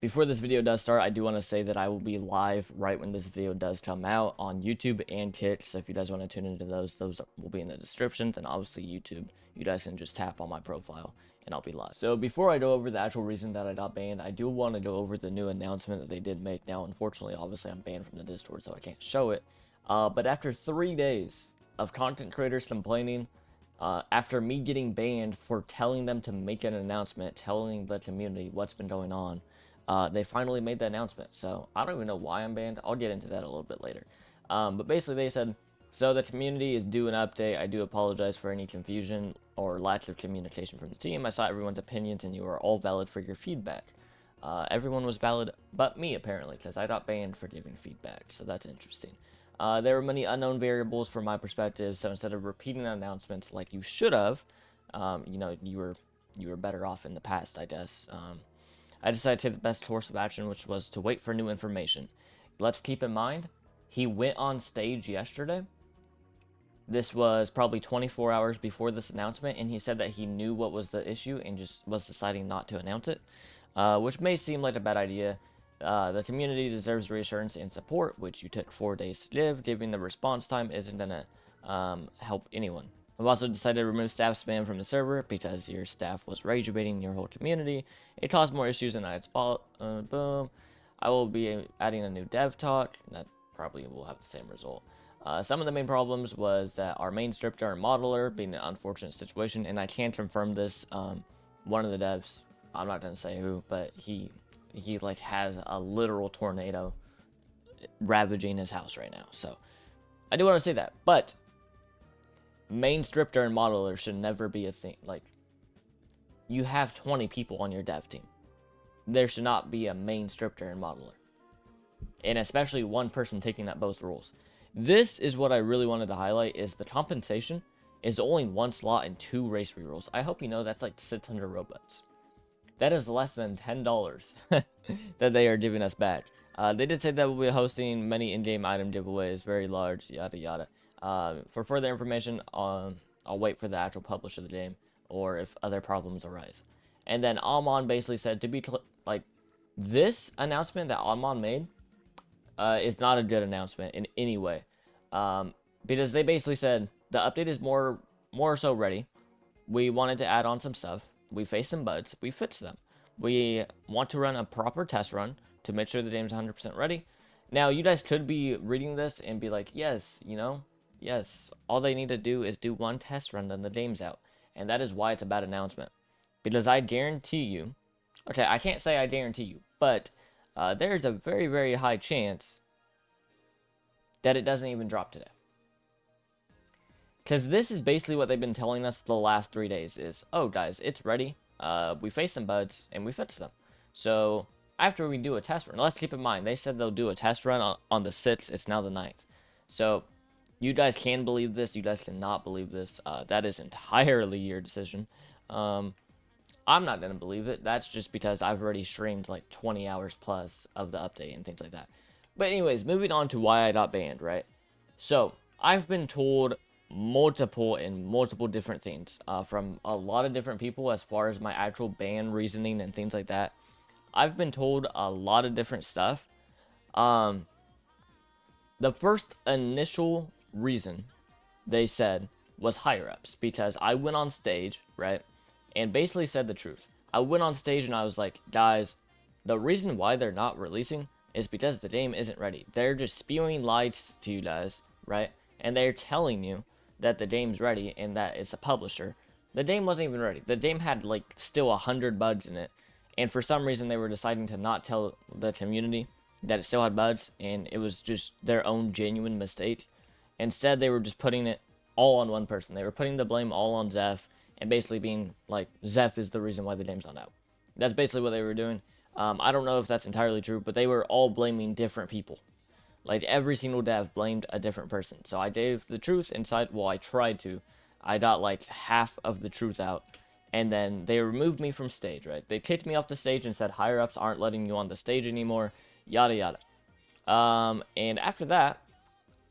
Before this video does start, I do want to say that I will be live right when this video does come out on YouTube and Kick. So if you guys want to tune into those will be in the description. Then obviously YouTube, you guys can just tap on my profile and I'll be live. So before I go over the actual reason that I got banned, I do want to go over the new announcement that they did make. Now, unfortunately, obviously I'm banned from the Discord, so I can't show it. But after 3 days of content creators complaining, after me getting banned for telling them to make an announcement, telling the community what's been going on, they finally made the announcement. So I don't even know why I'm banned. I'll get into that a little bit later. But basically they said, so the community is due an update. I do apologize for any confusion or lack of communication from the team. I saw everyone's opinions and you are all valid for your feedback. Everyone was valid but me, apparently, because I got banned for giving feedback. So that's interesting. There were many unknown variables from my perspective. So instead of repeating announcements like you should have, you were better off in the past, I guess. I decided to take the best course of action, which was to wait for new information. Let's keep in mind, he went on stage yesterday. This was probably 24 hours before this announcement, and he said that he knew what was the issue and just was deciding not to announce it, which may seem like a bad idea. The community deserves reassurance and support, which you took 4 days to give. Giving the response time isn't going to help anyone. I've also decided to remove staff spam from the server because your staff was rage baiting your whole community. It caused more issues than I had spot. Boom. I will be adding a new dev talk. That probably will have the same result. Some of the main problems was that our main scripter and modeler being an unfortunate situation, and I can confirm this. One of the devs, I'm not gonna say who, but he like has a literal tornado ravaging his house right now. So I do want to say that, but main scripter and modeler should never be a thing. Like, you have 20 people on your dev team. There should not be a main scripter and modeler. And especially one person taking up both roles. This is what I really wanted to highlight, is the compensation is only 1 slot and 2 race rerolls. I hope you know that's like 600 Robux. That is less than $10 that they are giving us back. They did say that we'll be hosting many in-game item giveaways, very large, yada yada. For further information, I'll wait for the actual publish of the game, or if other problems arise. And then Amon basically said, to be like, this announcement that Amon made is not a good announcement in any way, because they basically said the update is more so ready. We wanted to add on some stuff. We faced some bugs. We fixed them. We want to run a proper test run to make sure the game's 100% ready. Now, you guys could be reading this and be like, yes, yes, all they need to do is do 1 test run, then the game's out. And that is why it's a bad announcement. Because I guarantee you, okay, I can't say I guarantee you, but there's a very, very high chance that it doesn't even drop today. Because this is basically what they've been telling us the last 3 days is, oh, guys, it's ready. We faced some bugs, and we fixed them. So after we do a test run, let's keep in mind, they said they'll do a test run on the 6th. It's now the 9th. So you guys can believe this. You guys cannot believe this. That is entirely your decision. I'm not going to believe it. That's just because I've already streamed like 20 hours plus of the update and things like that. But anyways, moving on to why I got banned, right? So I've been told multiple different things from a lot of different people as far as my actual ban reasoning and things like that. I've been told a lot of different stuff. The first initial reason they said was higher ups, because I went on stage, right, and basically said the truth. I went on stage and I was like, guys, the reason why they're not releasing is because the game isn't ready. They're just spewing lies to you guys, right? And they're telling you that the game's ready and that it's a publisher. The game wasn't even ready. The game had like still 100 bugs in it, and for some reason they were deciding to not tell the community that it still had bugs, and it was just their own genuine mistake. Instead, they were just putting it all on one person. They were putting the blame all on Zeph, and basically being like, Zeph is the reason why the game's not out. That's basically what they were doing. I don't know if that's entirely true, but they were all blaming different people. Like, every single dev blamed a different person. So I gave the truth inside. Well, I tried to. I got like half of the truth out. And then they removed me from stage, right? They kicked me off the stage and said higher ups aren't letting you on the stage anymore. Yada yada. And after that,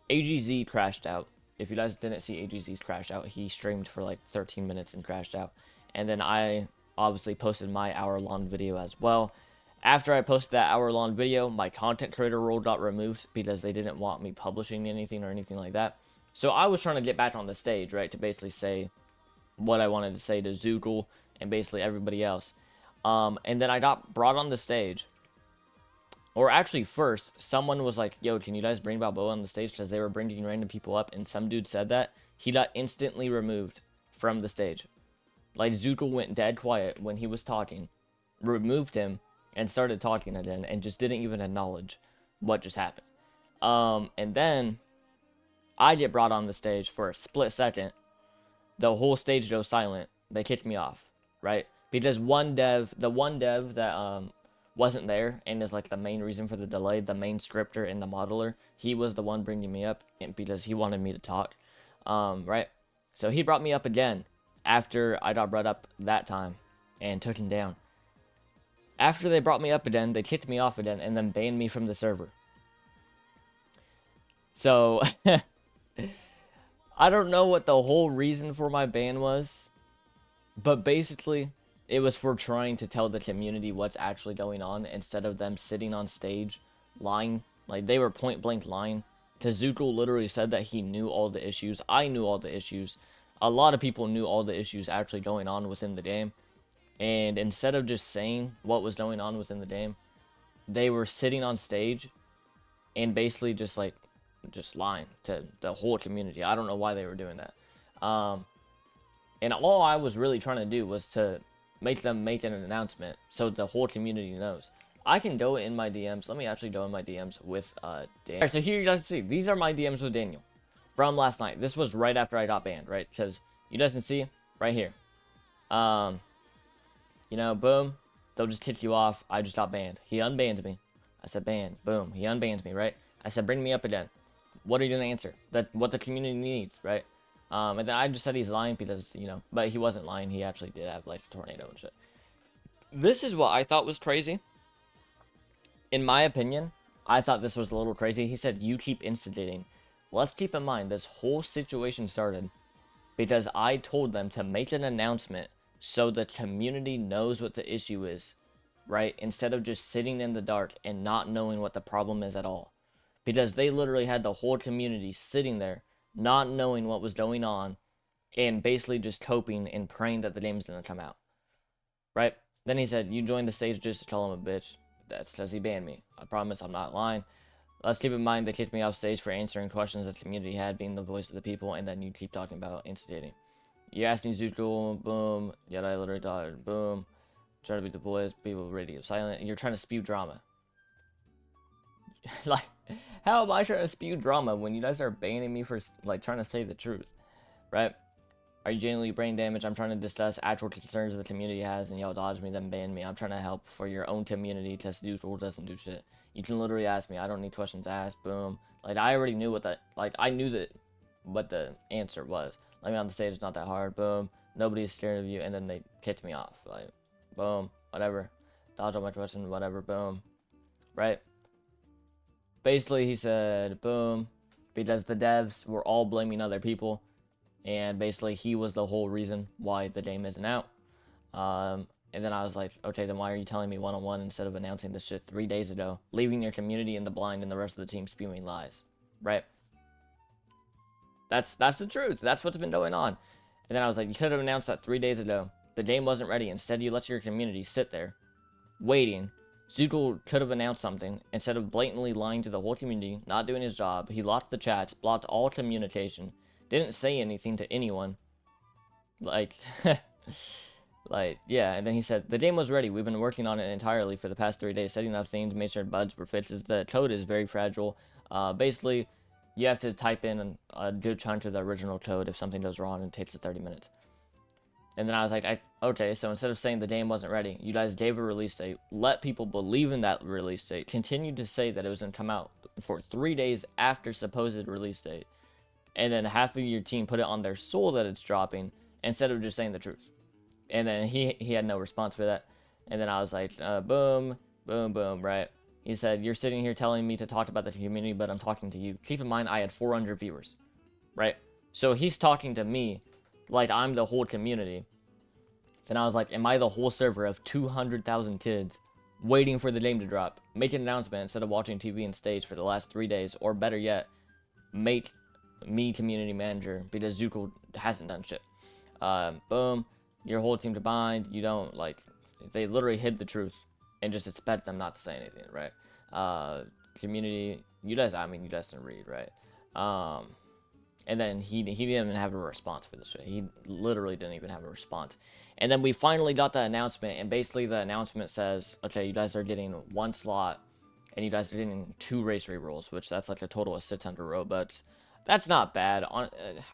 AGZ crashed out. If you guys didn't see AGZ's crash out, he streamed for like 13 minutes and crashed out. And then I obviously posted my hour-long video as well. After I posted that hour-long video, my content creator role got removed because they didn't want me publishing anything or anything like that. So I was trying to get back on the stage, right, to basically say what I wanted to say to Zoodle and basically everybody else. And then I got brought on the stage. Or actually, first, someone was like, yo, can you guys bring Balboa on the stage? Because they were bringing random people up, and some dude said that. He got instantly removed from the stage. Like, Zoodle went dead quiet when he was talking, removed him, and started talking again, and just didn't even acknowledge what just happened. And then I get brought on the stage for a split second. The whole stage goes silent. They kicked me off, right? Because the one dev that wasn't there and is like the main reason for the delay, the main scripter and the modeler, he was the one bringing me up because he wanted me to talk, right? So he brought me up again after I got brought up that time and took him down. After they brought me up again, they kicked me off again and then banned me from the server. So I don't know what the whole reason for my ban was, but basically it was for trying to tell the community what's actually going on instead of them sitting on stage lying. Like, they were point blank lying. Kazuko literally said that he knew all the issues. I knew all the issues. A lot of people knew all the issues actually going on within the game. And instead of just saying what was going on within the game, they were sitting on stage and basically just lying to the whole community. I don't know why they were doing that. And all I was really trying to do was to make them make an announcement so the whole community knows. I can go in my DMs. Let me actually go in my DMs with Daniel. Alright, so here you guys can see. These are my DMs with Daniel from last night. This was right after I got banned, right? Because you guys can see right here. You know, boom. They'll just kick you off. I just got banned. He unbanned me. I said ban. Boom. He unbanned me, right? I said bring me up again. What are you going to answer? What the community needs, right? And then I just said he's lying because, you know, but he wasn't lying. He actually did have, like, a tornado and shit. This is what I thought was crazy. In my opinion, I thought this was a little crazy. He said, you keep instigating. Let's keep in mind, this whole situation started because I told them to make an announcement so the community knows what the issue is, right? Instead of just sitting in the dark and not knowing what the problem is at all. Because they literally had the whole community sitting there, not knowing what was going on, and basically just hoping and praying that the game's gonna come out. Right? Then he said, you joined the stage just to call him a bitch. That's because he banned me. I promise I'm not lying. Let's keep in mind they kicked me off stage for answering questions that the community had, being the voice of the people, and then you keep talking about instigating. You asked me Zuko, boom, yet I literally thought, boom. Try to beat the boys, people radio silent, and you're trying to spew drama. Like, how am I trying to spew drama when you guys are banning me for, like, trying to say the truth, right? Are you genuinely brain damaged? I'm trying to discuss actual concerns the community has, and y'all dodge me, then ban me. I'm trying to help for your own community, because Dude doesn't do shit. You can literally ask me. I don't need questions asked. Boom. Like, I already knew what that, like, I knew that what the answer was. Let me on the stage, it's not that hard. Boom. Nobody's scared of you, and then they kicked me off. Like, boom. Whatever. Dodge all my questions, whatever. Boom. Right? Basically, he said, boom, because the devs were all blaming other people, and basically he was the whole reason why the game isn't out. And then I was like, okay, then why are you telling me one-on-one instead of announcing this shit 3 days ago, leaving your community in the blind and the rest of the team spewing lies, right? That's the truth. That's what's been going on. And then I was like, you could have announced that 3 days ago. The game wasn't ready. Instead, you let your community sit there, waiting. Zuko could have announced something instead of blatantly lying to the whole community, not doing his job. He locked the chats, blocked all communication, didn't say anything to anyone. Like, like, yeah. And then he said, the game was ready. We've been working on it entirely for the past 3 days, setting up things, made sure bugs were fixed. The code is very fragile. Basically, you have to type in a good chunk of the original code if something goes wrong, and it takes 30 minutes. And then I was like, okay, so instead of saying the game wasn't ready, you guys gave a release date, let people believe in that release date, continued to say that it was going to come out for 3 days after supposed release date, and then half of your team put it on their soul that it's dropping, instead of just saying the truth. And then he had no response for that. And then I was like, boom, boom, boom, right? He said, you're sitting here telling me to talk about the community, but I'm talking to you. Keep in mind, I had 400 viewers, right? So he's talking to me like I'm the whole community. Then I was like, am I the whole server of 200,000 kids? waiting for the game to drop. Make an announcement instead of watching TV and stage for the last 3 days, or better yet, make me community manager because Zuko hasn't done shit. Boom, your whole team combined. You don't like. They literally hid the truth and just expect them not to say anything, right? Community, you guys didn't read, right? And then he didn't even have a response for this shit. He literally didn't even have a response. And then we finally got the announcement, and basically the announcement says, okay, you guys are getting 1 slot, and you guys are getting 2 race rerolls, which that's like a total of 600 Robux. That's not bad.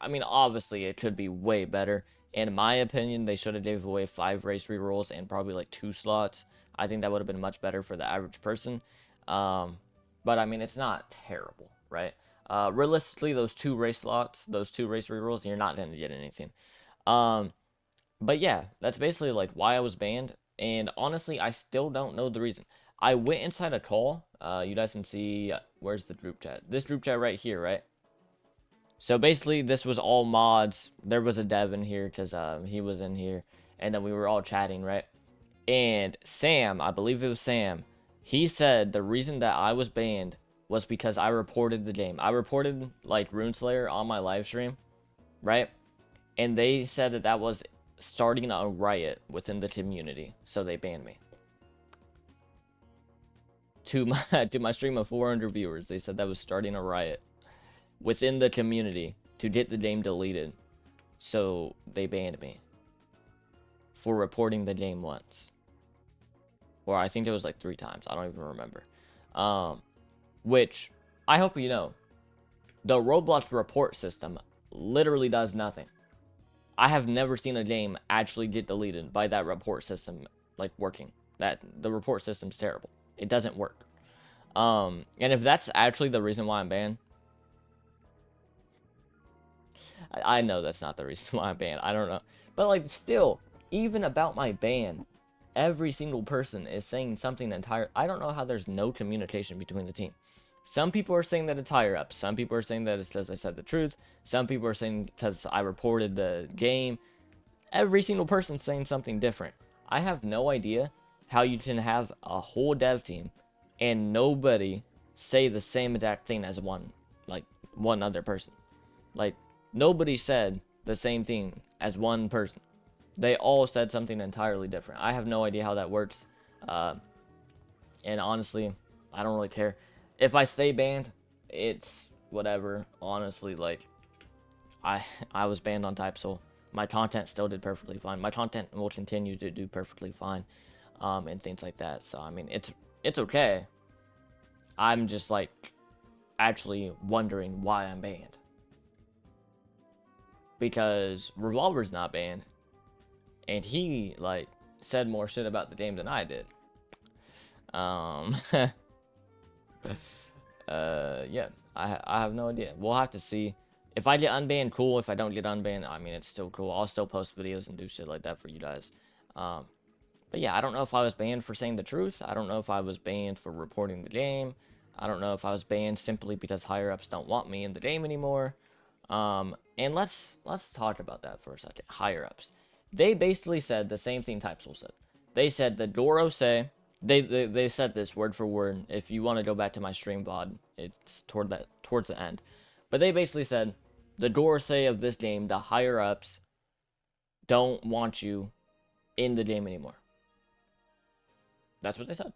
I mean, obviously it could be way better. In my opinion, they should have gave away 5 race rerolls and probably like 2 slots. I think that would have been much better for the average person. But I mean, it's not terrible, right? Realistically, those 2 race slots, those 2 race rerolls, you're not going to get anything. But yeah, that's basically like why I was banned. And honestly, I still don't know the reason. I went inside a call. You guys can see, where's the group chat? This group chat right here, right? So basically, this was all mods. There was a dev in here because he was in here. And then we were all chatting, right? And Sam, I believe it was Sam, he said the reason that I was banned was because I reported the game. I reported, like, RuneSlayer on my live stream, right? And they said that that was starting a riot within the community, so they banned me. To my stream of 400 viewers, they said that was starting a riot within the community to get the game deleted, so they banned me for reporting the game once. Or I think it was like 3 times. I don't even remember. Which, I hope you know, the Roblox report system literally does nothing. I have never seen a game actually get deleted by that report system, like, working. The report system's terrible. It doesn't work. And if that's actually the reason why I'm banned, I know that's not the reason why I'm banned. I don't know. But, like, still, even about my ban, every single person is saying something entire. I don't know how there's no communication between the team. Some people are saying that it's higher up. Some people are saying that it's because I said the truth. Some people are saying because I reported the game. Every single person's saying something different. I have no idea how you can have a whole dev team and nobody say the same exact thing as one other person. Like, nobody said the same thing as one person. They all said something entirely different. I have no idea how that works. And honestly, I don't really care. If I stay banned, it's whatever. Honestly, like, I was banned on TypeSoul. My content still did perfectly fine. My content will continue to do perfectly fine, and things like that. So, I mean, it's okay. I'm just, like, actually wondering why I'm banned. Because Revolver's not banned. And he, like, said more shit about the game than I did. Yeah, I have no idea. We'll have to see. If I get unbanned, cool. If I don't get unbanned, I mean, it's still cool. I'll still post videos and do shit like that for you guys. But yeah, I don't know if I was banned for saying the truth. I don't know if I was banned for reporting the game. I don't know if I was banned simply because higher-ups don't want me in the game anymore. And let's talk about that for a second. Higher-ups. They basically said the same thing TypeSoul said. They said the Doro say, they said this word for word. If you want to go back to my stream VOD, it's towards the end. But they basically said, the Doro say of this game, the higher-ups don't want you in the game anymore. That's what they said.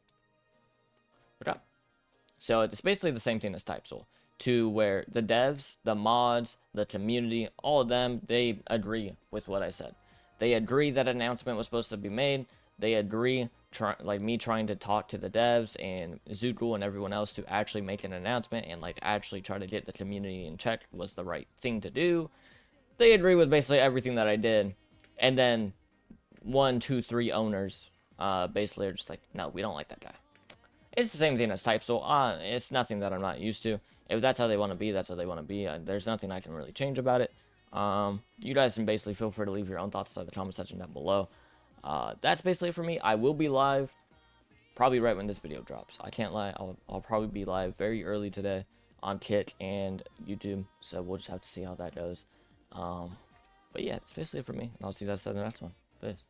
Okay. So it's basically the same thing as TypeSoul. To where the devs, the mods, the community, all of them, they agree with what I said. They agree that an announcement was supposed to be made. They agree, like me trying to talk to the devs and Zuko and everyone else to actually make an announcement and like actually try to get the community in check was the right thing to do. They agree with basically everything that I did. And then 1, 2, 3 owners basically are just like, no, we don't like that guy. It's the same thing as TypeSoul. It's nothing that I'm not used to. If that's how they want to be, that's how they want to be. There's nothing I can really change about it. You guys can basically feel free to leave your own thoughts inside the comment section down below. That's basically it for me. I will be live probably right when this video drops. I can't lie. I'll probably be live very early today on Kick and YouTube. So we'll just have to see how that goes. But yeah, that's basically it for me. And I'll see you guys in the next one. Peace.